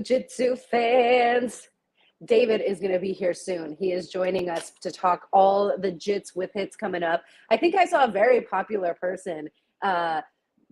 Jiu-Jitsu fans. David is going to be here soon. He is joining us to talk all the JITS with hits coming up. I think I saw a very popular person,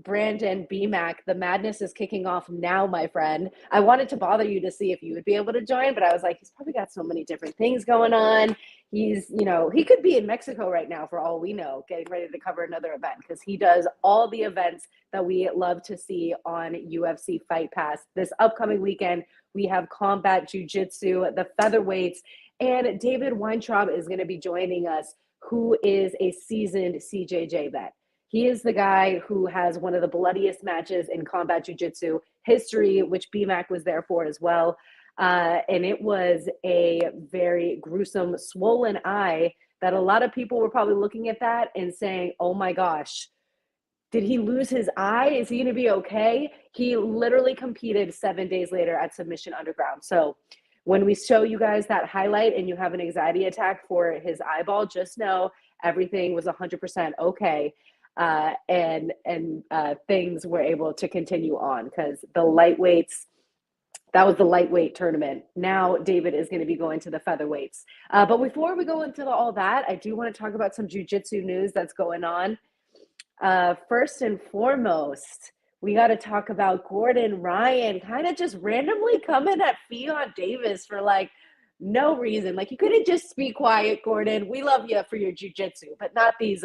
Brandon BMAC. The madness is kicking off now, my friend. I wanted to bother you to see if you would be able to join, but I was like, he's probably got so many different things going on. He's, he could be in Mexico right now for all we know, getting ready to cover another event because he does all the events that we love to see on UFC Fight Pass. This upcoming weekend, we have Combat Jiu Jitsu, the Featherweights, and David Weintraub is going to be joining us, who is a seasoned CJJ vet. He is the guy who has one of the bloodiest matches in Combat Jiu Jitsu history, which BMAC was there for as well. And it was a very gruesome, swollen eye that a lot of people were probably looking at that and saying, oh my gosh, did he lose his eye? Is he going to be okay? He literally competed 7 days later at Submission Underground. So when we show you guys that highlight and you have an anxiety attack for his eyeball, just know everything was 100% okay. And things were able to continue on because the lightweights, that was the lightweight tournament. Now David is going to be going to the featherweights. But before we go into all that, I do want to talk about some jiu-jitsu news that's going on. First and foremost, we got to talk about Gordon Ryan kind of just randomly coming at Fionn Davis for like no reason. Like, you couldn't just be quiet, Gordon. We love you for your jiu-jitsu, but not these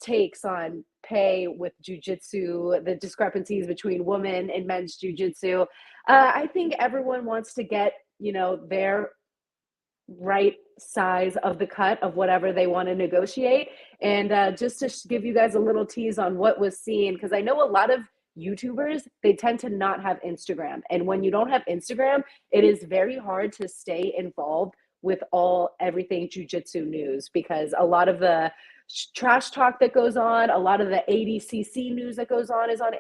takes on pay with jiu-jitsu, the discrepancies between women and men's jiu-jitsu. I think everyone wants to get, their right size of the cut of whatever they want to negotiate. And just to give you guys a little tease on what was seen, because I know a lot of YouTubers, they tend to not have Instagram. And when you don't have Instagram, it is very hard to stay involved with everything jiu-jitsu news, because a lot of the trash talk that goes on, a lot of the ADCC news that goes on is on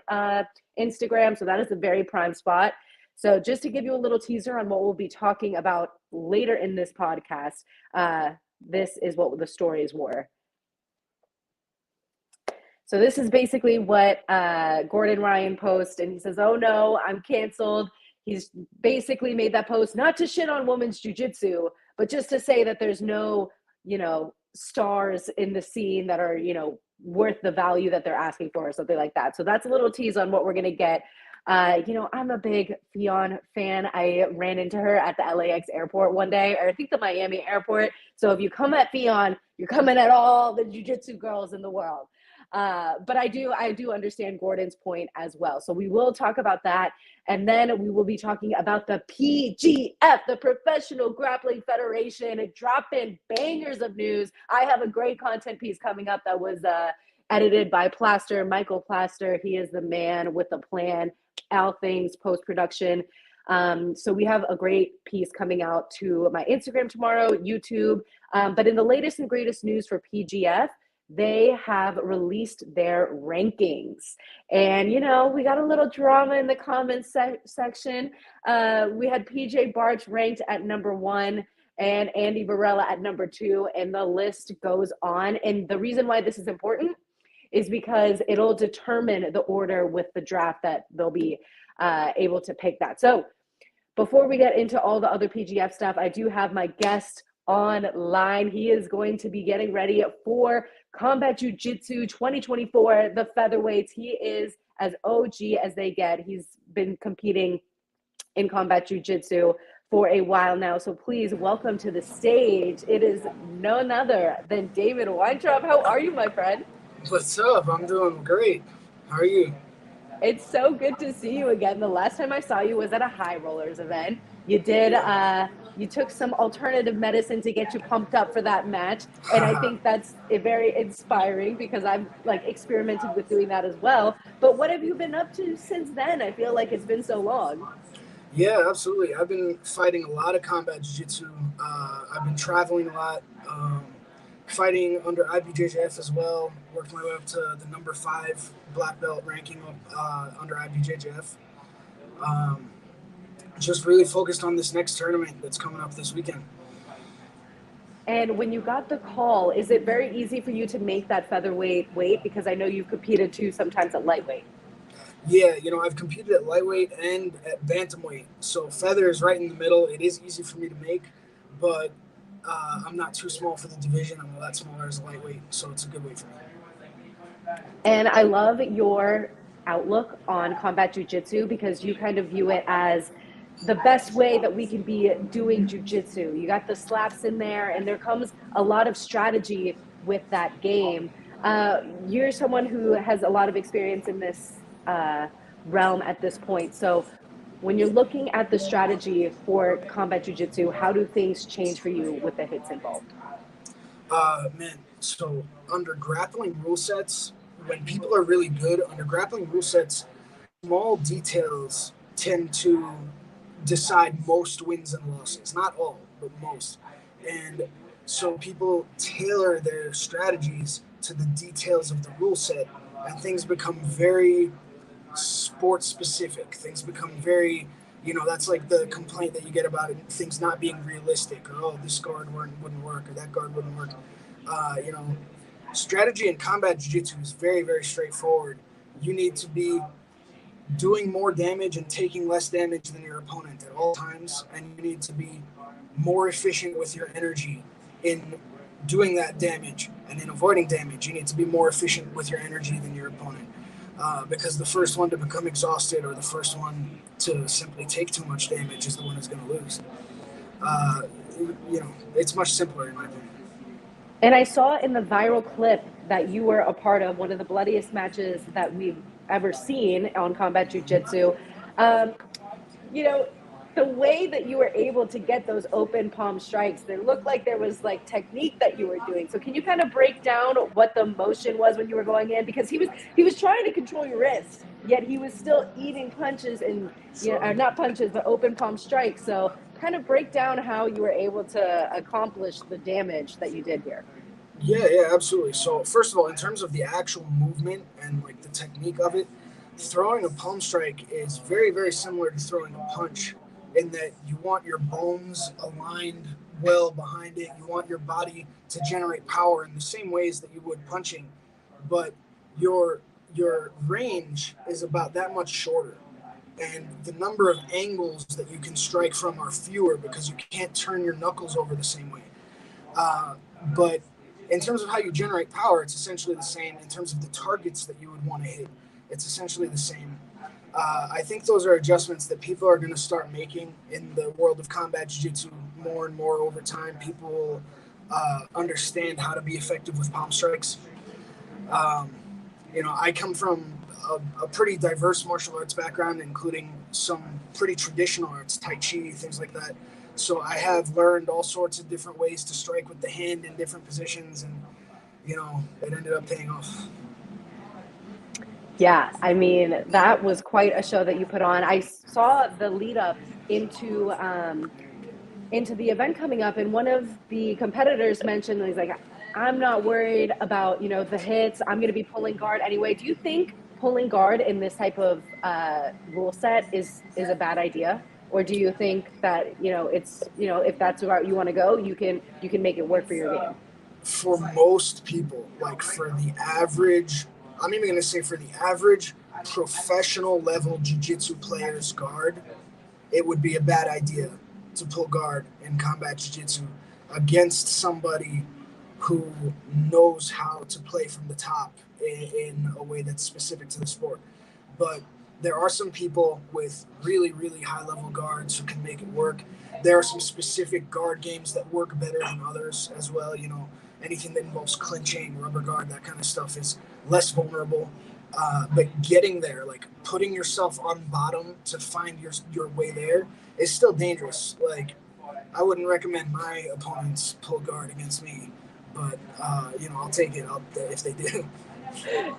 Instagram. So that is a very prime spot. So just to give you a little teaser on what we'll be talking about later in this podcast, this is what the stories were. So this is basically what Gordon Ryan posted, and he says, oh no, I'm canceled. He's basically made that post not to shit on women's jiu-jitsu, but just to say that there's no, stars in the scene that are, worth the value that they're asking for or something like that. So that's a little tease on what we're going to get. I'm a big Fionn fan. I ran into her at the LAX airport one day, or I think the Miami airport. So if you come at Fionn, you're coming at all the jiu-jitsu girls in the world. But I do understand Gordon's point as well. So we will talk about that. And then we will be talking about the PGF, the Professional Grappling Federation, and dropping bangers of news. I have a great content piece coming up that was edited by Michael Plaster. He is the man with the plan, all things post-production. So we have a great piece coming out to my Instagram tomorrow, YouTube. But in the latest and greatest news for PGF, they have released their rankings. And, we got a little drama in the comments section. We had PJ Barch ranked at number 1 and Andy Varela at number 2, and the list goes on. And the reason why this is important is because it'll determine the order with the draft that they'll be able to pick that. So before we get into all the other PGF stuff, I do have my guest online. He is going to be getting ready for Combat Jiu Jitsu 2024, the featherweights. He is as OG as they get. He's been competing in Combat Jiu Jitsu for a while now. So please welcome to the stage. It is none other than David Weintraub. How are you, my friend? What's up? I'm doing great. How are you? It's so good to see you again. The last time I saw you was at a High Rollers event. You did, you took some alternative medicine to get you pumped up for that match. And I think that's very inspiring because I've experimented with doing that as well. But what have you been up to since then? I feel like it's been so long. Yeah, absolutely. I've been fighting a lot of combat jiu-jitsu. I've been traveling a lot, fighting under IBJJF as well. Worked my way up to the number 5 black belt ranking under IBJJF. Just really focused on this next tournament that's coming up this weekend. And when you got the call, is it very easy for you to make that featherweight weight? Because I know you've competed too sometimes at lightweight. Yeah, I've competed at lightweight and at bantamweight. So feather is right in the middle. It is easy for me to make, but I'm not too small for the division. I'm a lot smaller as a lightweight, so it's a good weight for me. And I love your outlook on combat jujitsu because you kind of view it as the best way that we can be doing jujitsu. You got the slaps in there, and there comes a lot of strategy with that game. You're someone who has a lot of experience in this realm at this point. So, when you're looking at the strategy for combat jujitsu, how do things change for you with the hits involved? Man, so under grappling rule sets, when people are really good under grappling rule sets, small details tend to decide most wins and losses. Not all, but most. And so people tailor their strategies to the details of the rule set, and things become very sport specific. Things become very, that's like the complaint that you get about it, things not being realistic, or oh, this guard wouldn't work, or that guard wouldn't work. You know, strategy in combat jiu-jitsu is very, very straightforward. You need to be doing more damage and taking less damage than your opponent at all times, and you need to be more efficient with your energy in doing that damage and in avoiding damage. You need to be more efficient with your energy than your opponent, because the first one to become exhausted or the first one to simply take too much damage is the one who's going to lose. Uh, it's much simpler in my opinion. And I saw in the viral clip that you were a part of one of the bloodiest matches that we've ever seen on Combat Jiu Jitsu. Um, you know, the way that you were able to get those open palm strikes, there looked like there was like technique that you were doing. So can you kind of break down what the motion was when you were going in? Because he was trying to control your wrist, yet he was still eating punches and not punches, but open palm strikes. So kind of break down how you were able to accomplish the damage that you did here. Yeah, absolutely. So first of all, in terms of the actual movement and like the technique of it, throwing a palm strike is very, very similar to throwing a punch in that you want your bones aligned well behind it. You want your body to generate power in the same ways that you would punching, but your your range is about that much shorter. And the number of angles that you can strike from are fewer because you can't turn your knuckles over the same way. But in terms of how you generate power, it's essentially the same. In terms of the targets that you would want to hit, it's essentially the same. I think those are adjustments that people are going to start making in the world of combat jiu-jitsu more and more over time. People understand how to be effective with palm strikes. Um, I come from a pretty diverse martial arts background, including some pretty traditional arts, Tai Chi, things like that. So I have learned all sorts of different ways to strike with the hand in different positions, and it ended up paying off. Yeah, I mean, that was quite a show that you put on. I saw the lead up into the event coming up, and one of the competitors mentioned he's like, I'm not worried about the hits. I'm going to be pulling guard anyway. Do you think pulling guard in this type of rule set is a bad idea, or do you think that it's if that's where you want to go, you can make it work for your game? For most people, like for the average, I'm even going to say for the average professional level jiu-jitsu player's guard, it would be a bad idea to pull guard in combat jiu-jitsu against somebody who knows how to play from the top in a way that's specific to the sport. But there are some people with really, really high level guards who can make it work. There are some specific guard games that work better than others as well. Anything that involves clinching, rubber guard, that kind of stuff is less vulnerable. But getting there, like putting yourself on bottom to find your way there, is still dangerous. Like, I wouldn't recommend my opponents pull guard against me, but I'll take it if they do.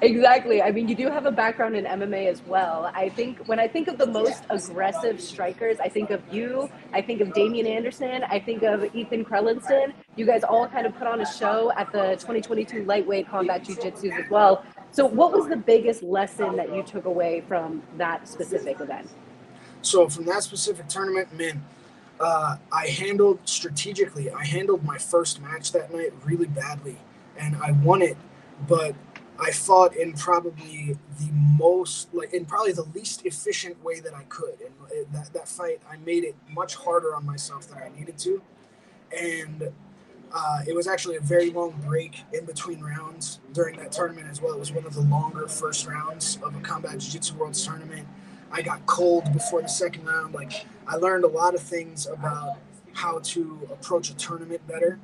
Exactly. I mean, you do have a background in MMA as well. I think when I think of the most aggressive strikers, I think of you, I think of Damian Anderson, I think of Ethan Krellinston. You guys all kind of put on a show at the 2022 lightweight combat jiu-jitsu as well. So what was the biggest lesson that you took away from that specific event? So from that specific tournament, man, I handled my first match that night really badly, and I won it, but I fought in probably the least efficient way that I could. And that fight, I made it much harder on myself than I needed to. And it was actually a very long break in between rounds during that tournament as well. It was one of the longer first rounds of a Combat Jiu Jitsu Worlds tournament. I got cold before the second round. Like, I learned a lot of things about how to approach a tournament better.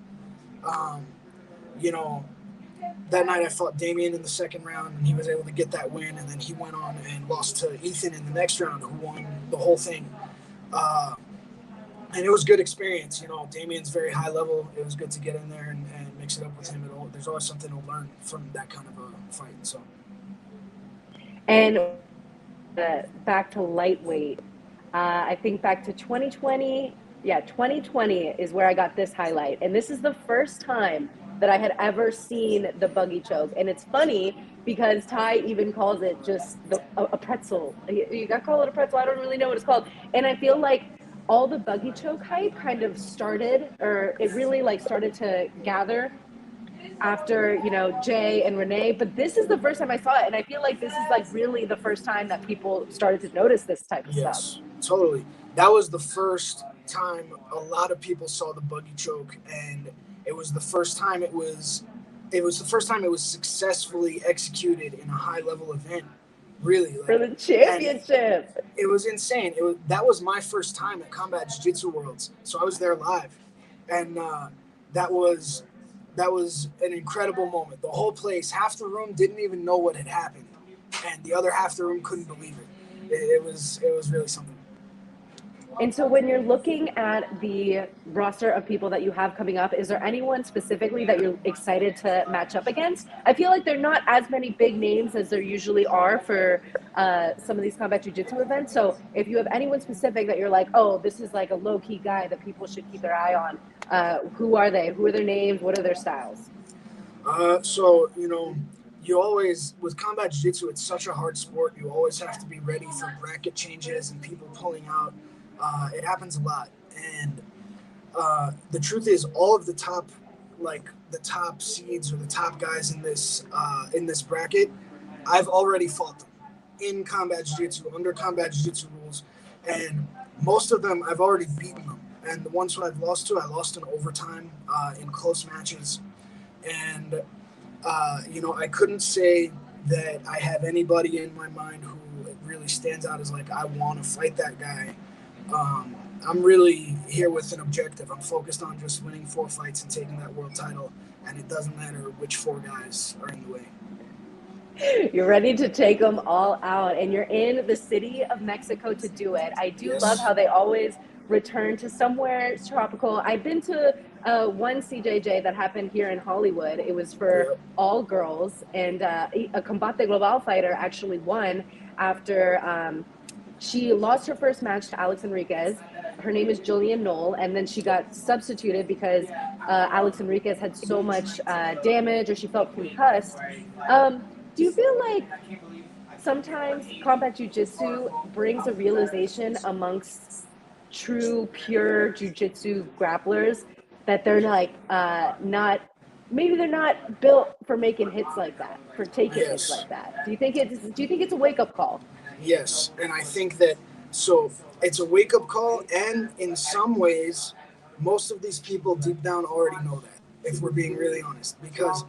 You know, that night I fought Damien in the second round, and he was able to get that win. And then he went on and lost to Ethan in the next round, who won the whole thing. And it was a good experience. You know, Damien's very high level. It was good to get in there and mix it up with him. There's always something to learn from that kind of a fight. So. And back to lightweight, I think back to 2020. Yeah, 2020 is where I got this highlight. And this is the first time that I had ever seen the Buggy Choke. And it's funny because Ty even calls it just a pretzel. You got to call it a pretzel. I don't really know what it's called. And I feel like all the Buggy Choke hype kind of started, or it really like started to gather after, you know, Jay and Renee. But this is the first time I saw it. And I feel like this is like really the first time that people started to notice this type of stuff. Yes, totally. That was the first time a lot of people saw the Buggy Choke, and it was the first time it was successfully executed in a high level event. Really, like, for the championship. It was insane. That was my first time at Combat Jiu Jitsu Worlds, so I was there live, and that was an incredible moment. The whole place, half the room didn't even know what had happened, and the other half of the room couldn't believe it. It was really something. And so when you're looking at the roster of people that you have coming up, is there anyone specifically that you're excited to match up against? I feel like there are not as many big names as there usually are for some of these Combat Jiu Jitsu events. So if you have anyone specific that you're like, oh, this is like a low-key guy that people should keep their eye on, who are they? Who are their names? What are their styles? So, you know, you always, with Combat Jiu Jitsu, it's such a hard sport. You always have to be ready for bracket changes and people pulling out. It happens a lot, and the truth is, all of the top seeds or the top guys in this bracket, I've already fought them in Combat Jiu-Jitsu, under Combat Jiu-Jitsu rules, and most of them I've already beaten them. And the ones who I've lost to, I lost in overtime in close matches, and you know, I couldn't say that I have anybody in my mind who really stands out as like, I want to fight that guy. I'm really here with an objective. I'm focused on just winning 4 fights and taking that world title, and it doesn't matter which 4 guys are in the way. You're ready to take them all out, and you're in the city of Mexico to do it. I do love how they always return to somewhere tropical. I've been to one CJJ that happened here in Hollywood. It was for all girls, and a Combate Global fighter actually won after she lost her first match to Alex Enriquez. Her name is Jillian Knoll, and then she got substituted because Alex Enriquez had so much damage, or she felt concussed. Do you feel like sometimes Combat Jiu Jitsu brings a realization amongst true, pure Jiu Jitsu grapplers that they're like maybe they're not built for making hits like that, for taking hits like that? Do you think it's a wake up call? Yes, and I think that it's a wake-up call, and in some ways, most of these people deep down already know that, if we're being really honest, because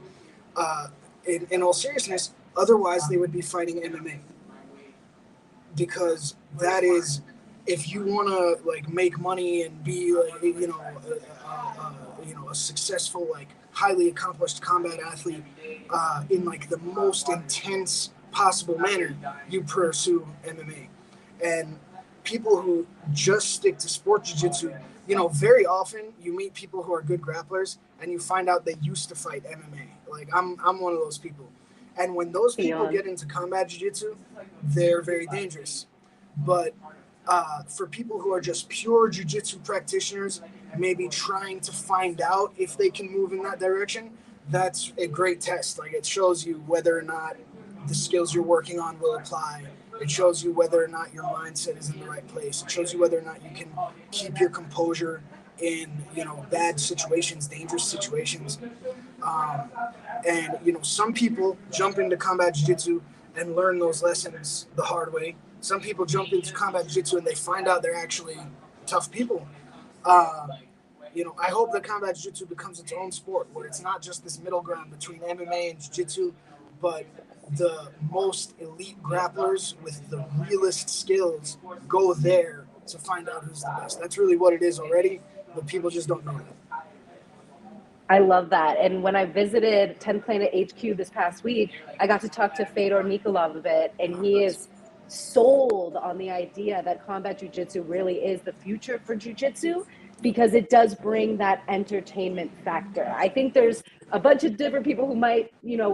in all seriousness, otherwise they would be fighting MMA, because that is, if you want to like make money and be like, you know, a successful, like highly accomplished combat athlete in like the most intense possible manner, you pursue MMA. And people who just stick to sport jiu-jitsu, you know, very often you meet people who are good grapplers and you find out they used to fight MMA. Like I'm one of those people. And when those people get into combat jiu-jitsu, they're very dangerous. But for people who are just pure jiu-jitsu practitioners, maybe trying to find out if they can move in that direction, that's a great test. Like, it shows you whether or not the skills you're working on will apply. It shows you whether or not your mindset is in the right place. It shows you whether or not you can keep your composure in, bad situations, dangerous situations. And, some people jump into combat jiu-jitsu and learn those lessons the hard way. Some people jump into combat jiu-jitsu and they find out they're actually tough people. I hope that combat jiu-jitsu becomes its own sport where it's not just this middle ground between MMA and jiu-jitsu, but the most elite grapplers with the realest skills go there to find out who's the best. That's really what it is already, but people just don't know that. I love that. And when I visited 10 Planet HQ this past week, I got to talk to Fedor Nikolov a bit, and he is sold on the idea that combat jiu-jitsu really is the future for jiu-jitsu because it does bring that entertainment factor. I think there's a bunch of different people who might,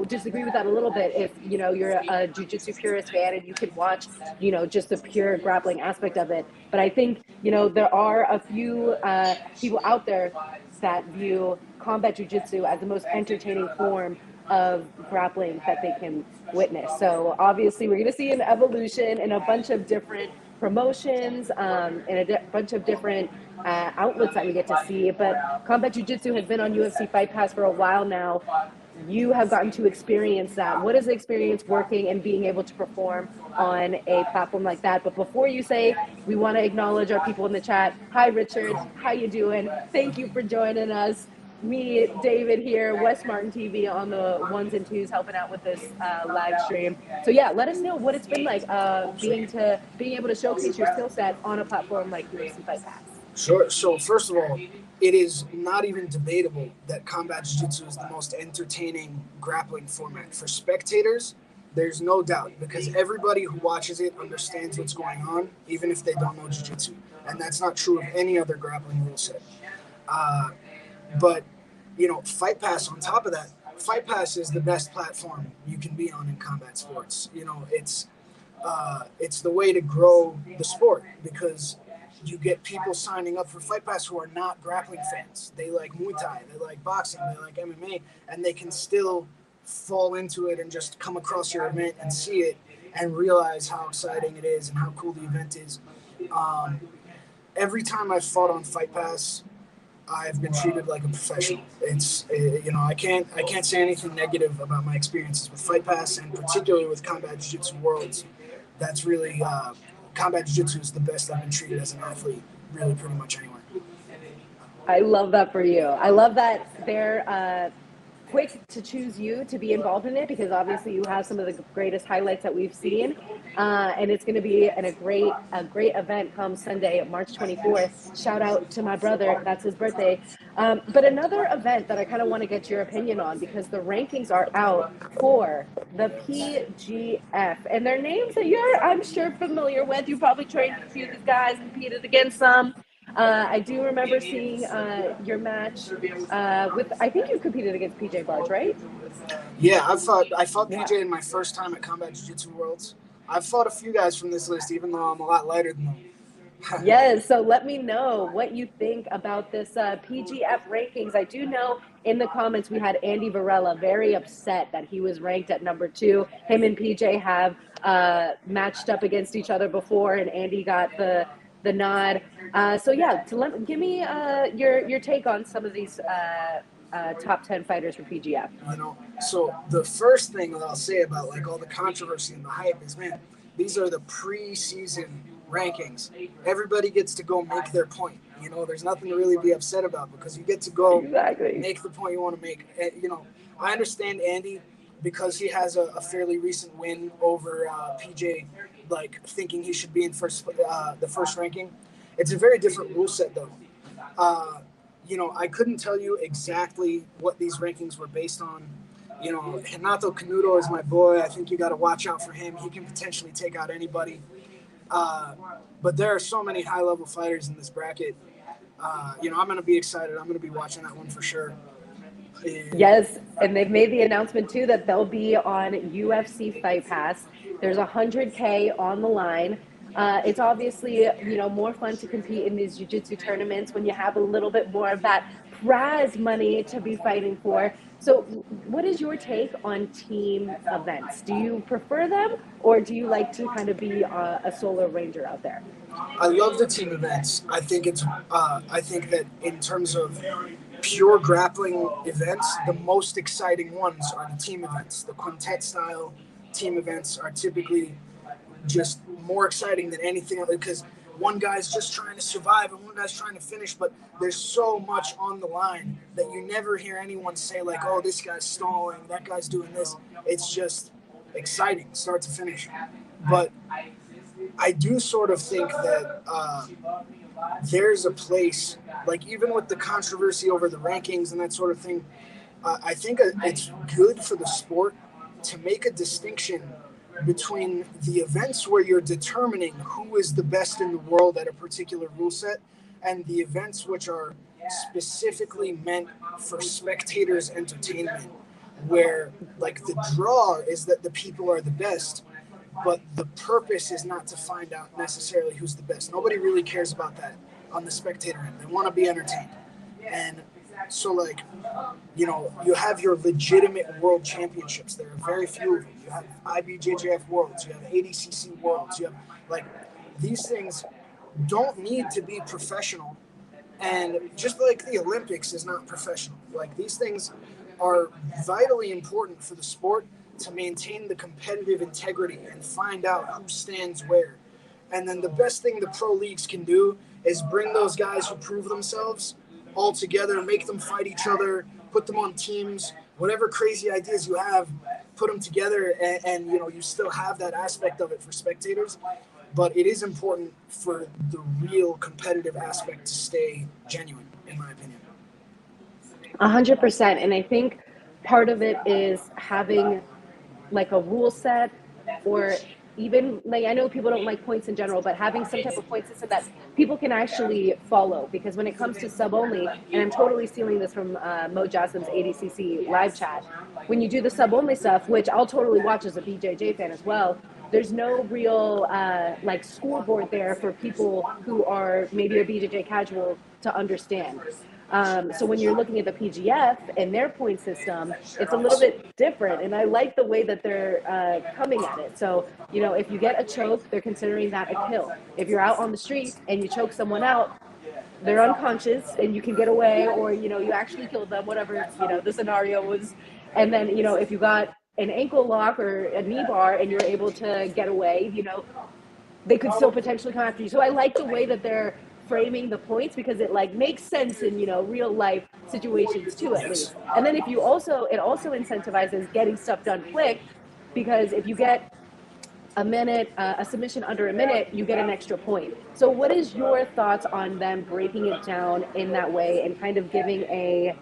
disagree with that a little bit. If, you're a jiu-jitsu purist fan and you can watch, just the pure grappling aspect of it. But I think, there are a few people out there that view combat jiu-jitsu as the most entertaining form of grappling that they can witness. So obviously we're going to see an evolution in a bunch of different promotions and a bunch of different outlets that we get to see. But combat jiu-jitsu has been on UFC Fight Pass for a while now. You have gotten to experience that. What is the experience working and being able to perform on a platform like that? But before you say, we want to acknowledge our people in the chat. Hi, Richard. How you doing? Thank you for joining us. Me, David here, West Martin TV on the ones and twos, helping out with this live stream. So yeah, let us know what it's been like being able to showcase your skill set on a platform like UFC Fight Pass. Sure. So first of all, it is not even debatable that combat jiu-jitsu is the most entertaining grappling format. For spectators, there's no doubt, because everybody who watches it understands what's going on, even if they don't know jiu-jitsu. And that's not true of any other grappling rule set. But, Fight Pass, on top of that, Fight Pass is the best platform you can be on in combat sports. It's the way to grow the sport, because you get people signing up for Fight Pass who are not grappling fans. They like Muay Thai, they like boxing, they like MMA, and they can still fall into it and just come across your event and see it and realize how exciting it is and how cool the event is. Every time I've fought on Fight Pass, I've been treated like a professional. I can't say anything negative about my experiences with Fight Pass, and particularly with Combat Jiu-Jitsu Worlds. That's really Combat Jiu-Jitsu is the best I've been treated as an athlete, really pretty much anywhere. I love that for you. I love that they're quick to choose you to be involved in it, because obviously you have some of the greatest highlights that we've seen, and it's going to be a great event come Sunday, March 24th. Shout out to my brother, that's his birthday. But another event that I kind of want to get your opinion on, because the rankings are out for the PGF, and their names that you're, I'm sure, familiar with. You probably trained a few of these guys, competed against some. I do remember seeing your match with, I think you competed against PJ Barge, right? Yeah, I fought PJ in my first time at Combat Jiu Jitsu Worlds. I've fought a few guys from this list, even though I'm a lot lighter than them. Yes, so let me know what you think about this PGF rankings. I do know in the comments we had Andy Varela very upset that he was ranked at number 2. Him and PJ have matched up against each other before, and Andy got the nod. So yeah, give me your take on some of these top 10 fighters for PGF. So the first thing that I'll say about like all the controversy and the hype is, man, these are the pre-season rankings. Everybody gets to go make their point. There's nothing to really be upset about, because you get to go make the point you want to make. I understand Andy, because he has a fairly recent win over PJ, like thinking he should be in the first ranking. It's a very different rule set, though. I couldn't tell you exactly what these rankings were based on. Renato Canuto is my boy. I think you got to watch out for him. He can potentially take out anybody. But there are so many high-level fighters in this bracket. I'm going to be excited. I'm going to be watching that one for sure. Yes, and they've made the announcement too that they'll be on UFC Fight Pass. There's $100K on the line. It's obviously, more fun to compete in these jiu-jitsu tournaments when you have a little bit more of that prize money to be fighting for. So what is your take on team events? Do you prefer them, or do you like to kind of be a solo ranger out there? I love the team events. I think that in terms of pure grappling events, the most exciting ones are the team events. The quintet style team events are typically just more exciting than anything else because one guy's just trying to survive and one guy's trying to finish, but there's so much on the line that you never hear anyone say like, oh, this guy's stalling, that guy's doing this. It's just exciting start to finish. But I do sort of think that there's a place, like even with the controversy over the rankings and that sort of thing, I think it's good for the sport to make a distinction between the events where you're determining who is the best in the world at a particular rule set and the events which are specifically meant for spectators' entertainment, where like the draw is that the people are the best, but the purpose is not to find out necessarily who's the best. Nobody really cares about that on the spectator end. They want to be entertained. And so, like, you have your legitimate world championships. There are very few of them. You have IBJJF worlds. You have ADCC worlds. You have, like, these things don't need to be professional. And just like the Olympics is not professional. Like, these things are vitally important for the sport to maintain the competitive integrity and find out who stands where. And then the best thing the pro leagues can do is bring those guys who prove themselves all together, make them fight each other, put them on teams, whatever crazy ideas you have, put them together, and you still have that aspect of it for spectators. But it is important for the real competitive aspect to stay genuine, in my opinion. 100%. And I think part of it is having like a rule set, or even like, I know people don't like points in general, but having some type of point system that people can actually follow. Because when it comes to sub only, and I'm totally stealing this from Mo Jassim's ADCC live chat, when you do the sub only stuff, which I'll totally watch as a BJJ fan as well, there's no real like scoreboard there for people who are maybe a BJJ casual to understand. So when you're looking at the PGF and their point system, it's a little bit different. And I like the way that they're coming at it. So, if you get a choke, they're considering that a kill. If you're out on the street and you choke someone out, they're unconscious and you can get away, or, you actually killed them, whatever, the scenario was. And then, if you got an ankle lock or a knee bar and you're able to get away, they could still potentially come after you. So I like the way that they're framing the points, because it like makes sense in real life situations too, at least. And then it also incentivizes getting stuff done quick, because if you get a minute, a submission under a minute, you get an extra point. So what is your thoughts on them breaking it down in that way and kind of giving a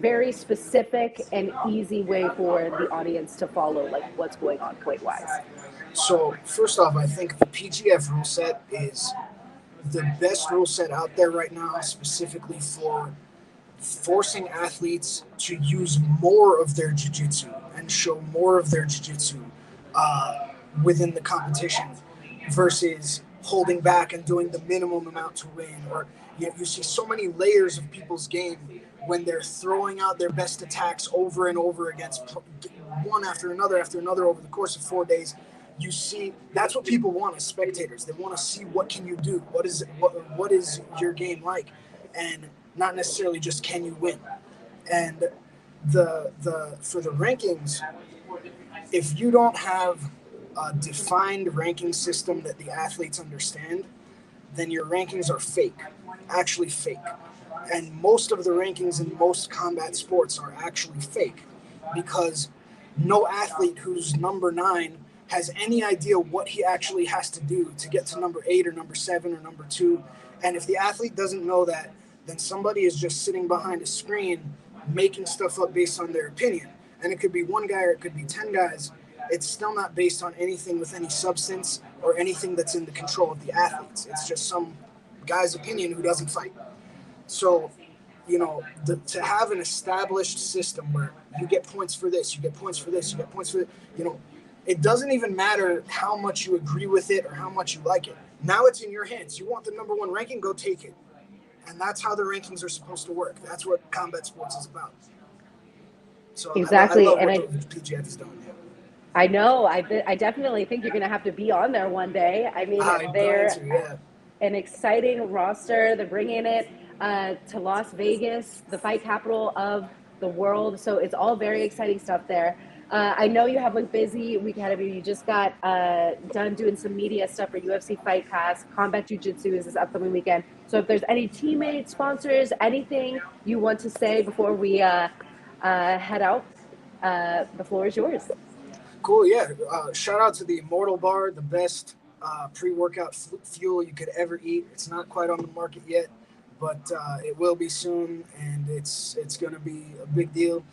very specific and easy way for the audience to follow like what's going on point wise? So first off, I think the PGF rule set is the best rule set out there right now, specifically for forcing athletes to use more of their jiu-jitsu and show more of their jiu-jitsu within the competition versus holding back and doing the minimum amount to win. Or you see so many layers of people's game when they're throwing out their best attacks over and over against one after another over the course of 4 days. You see, that's what people want as spectators. They want to see what can you do, what is your game like, and not necessarily just can you win. And for the rankings, if you don't have a defined ranking system that the athletes understand, then your rankings are fake, actually fake. And most of the rankings in most combat sports are actually fake, because no athlete who's number 9 has any idea what he actually has to do to get to number 8 or number 7 or number 2. And if the athlete doesn't know that, then somebody is just sitting behind a screen making stuff up based on their opinion. And it could be one guy or it could be 10 guys. It's still not based on anything with any substance or anything that's in the control of the athletes. It's just some guy's opinion who doesn't fight. So, to have an established system where you get points for this, you get points for this, you get points for it, it doesn't even matter how much you agree with it or how much you like it. Now it's in your hands. You want the number 1 ranking, go take it. And that's how the rankings are supposed to work. That's what combat sports is about. So I Exactly. love And what the PGF has done. Yeah. I know, I definitely think you're going to have to be on there one day. I mean, I'm going they're to, yeah. an exciting roster. They're bringing it to Las Vegas, the fight capital of the world. So it's all very exciting stuff there. I know you have a busy week ahead of you. You just got done doing some media stuff for UFC Fight Pass. Combat Jiu Jitsu is this upcoming weekend. So if there's any teammates, sponsors, anything you want to say before we head out, the floor is yours. Cool, yeah. Shout out to the Immortal Bar, the best pre-workout fuel you could ever eat. It's not quite on the market yet, but it will be soon, and it's going to be a big deal.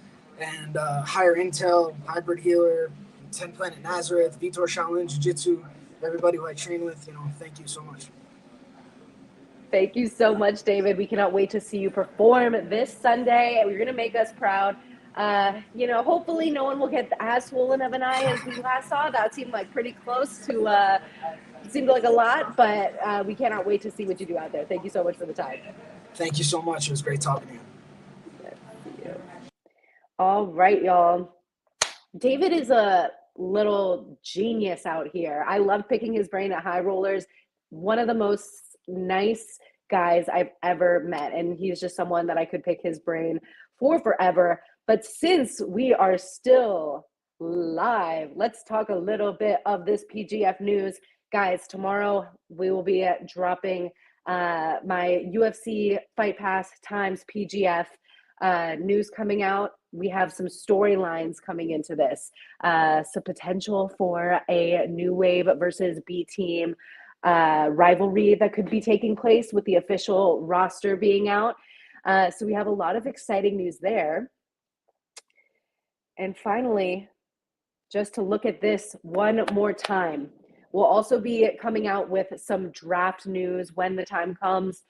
And Higher Intel, Hybrid Healer, 10 Planet Nazareth, Vitor Schoulin, Jiu Jitsu, everybody who I train with, thank you so much. Thank you so much, David. We cannot wait to see you perform this Sunday. You're going to make us proud. Hopefully no one will get as swollen of an eye as we last saw. That seemed like pretty close to, seemed like a lot, but we cannot wait to see what you do out there. Thank you so much for the time. Thank you so much. It was great talking to you. See you. All right, y'all. David is a little genius out here. I love picking his brain at High Rollers. One of the most nice guys I've ever met. And he's just someone that I could pick his brain for forever. But since we are still live, let's talk a little bit of this PGF news. Guys, tomorrow we will be dropping my UFC Fight Pass times PGF news coming out. We have some storylines coming into this. Some potential for a New Wave versus B Team rivalry that could be taking place with the official roster being out. So we have a lot of exciting news there. And finally, just to look at this one more time, we'll also be coming out with some draft news when the time comes.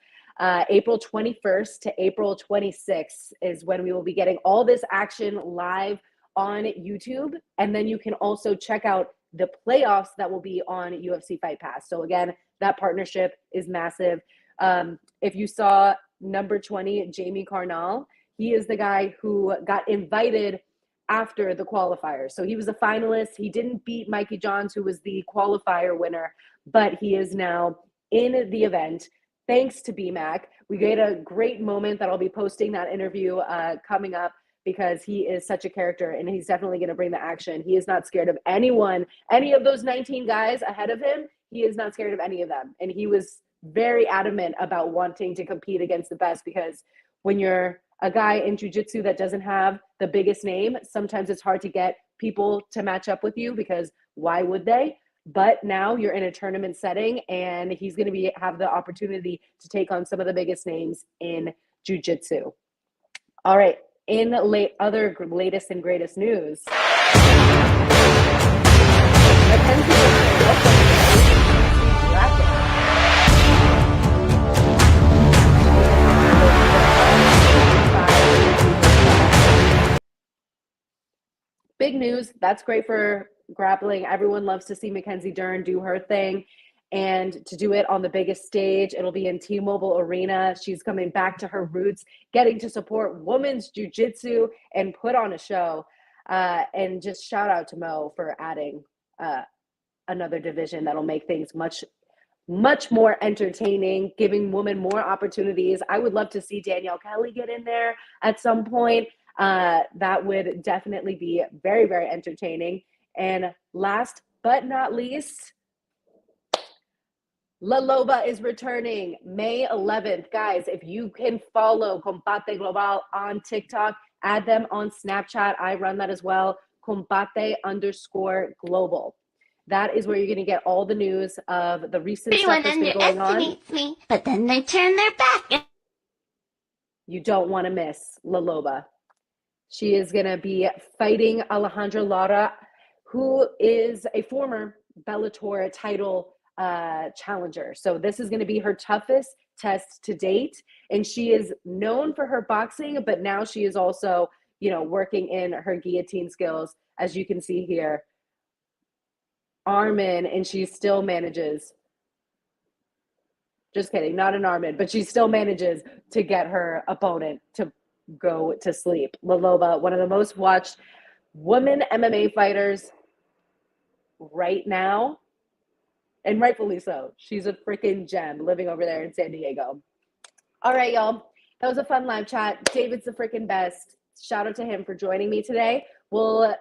April 21st to April 26th is when we will be getting all this action live on YouTube. And then you can also check out the playoffs that will be on UFC Fight Pass. So again, that partnership is massive. If you saw number 20, Jamie Carnal, he is the guy who got invited after the qualifier. So he was a finalist. He didn't beat Mikey Johns, who was the qualifier winner, but he is now in the event. Thanks to BMAC. We get a great moment that I'll be posting that interview coming up because he is such a character and he's definitely going to bring the action. He is not scared of anyone, any of those 19 guys ahead of him. He is not scared of any of them. And he was very adamant about wanting to compete against the best because when you're a guy in jiu-jitsu that doesn't have the biggest name, sometimes it's hard to get people to match up with you because why would they? But now you're in a tournament setting and he's going to have the opportunity to take on some of the biggest names in jiu-jitsu. All right, in other latest and greatest news. Big news. That's great for grappling. Everyone loves to see Mackenzie Dern do her thing and to do it on the biggest stage. It'll be in T-Mobile Arena. She's coming back to her roots, getting to support women's jiu-jitsu and put on a show. And just shout out to Mo for adding another division that'll make things much more entertaining, giving women more opportunities. I would love to see Danielle Kelly get in there at some point. That would definitely be very, very entertaining. And last but not least, La Loba is returning May 11th. Guys, if you can follow Combate Global on TikTok, add them on Snapchat. I run that as well, Combate_global. That is where you're going to get all the news of the recent stuff that's been going on. Me, but then they turn their back. You don't want to miss La Loba. She is going to be fighting Alejandra Lara, who is a former Bellator title challenger. So this is going to be her toughest test to date. And she is known for her boxing, but now she is also, working in her guillotine skills, as you can see here. Arm in, and she still manages. Just kidding, not an arm in, but she still manages to get her opponent to go to sleep. Laloba, one of the most watched women MMA fighters right now, and rightfully so. She's a freaking gem living over there in San Diego. All right, y'all. That was a fun live chat. David's the freaking best. Shout out to him for joining me today. We'll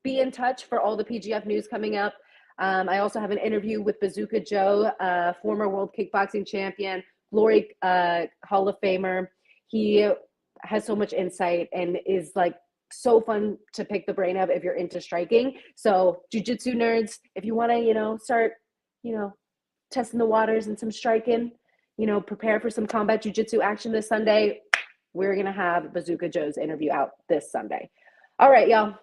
be in touch for all the PGF news coming up. I also have an interview with Bazooka Joe, former world kickboxing champion, Glory Hall of Famer. He has so much insight and is like so fun to pick the brain of if you're into striking. So jiu-jitsu nerds, if you want to, start, testing the waters and some striking, prepare for some combat jiu-jitsu action this Sunday, we're going to have Bazooka Joe's interview out this Sunday. All right, y'all.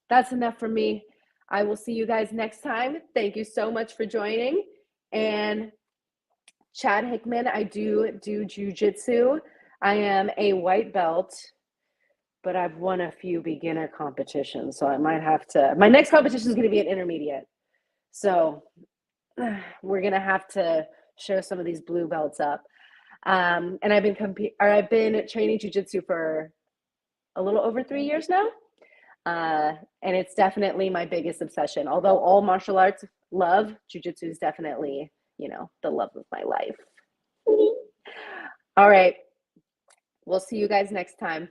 That's enough from me. I will see you guys next time. Thank you so much for joining. And Chad Hickman, I do jiu-jitsu. I am a white belt, but I've won a few beginner competitions. So I might have to, my next competition is going to be an intermediate. So we're going to have to show some of these blue belts up. And I've been training jiu-jitsu for a little over 3 years now. And it's definitely my biggest obsession. Although all martial arts love, jiu-jitsu is definitely, the love of my life. All right. We'll see you guys next time.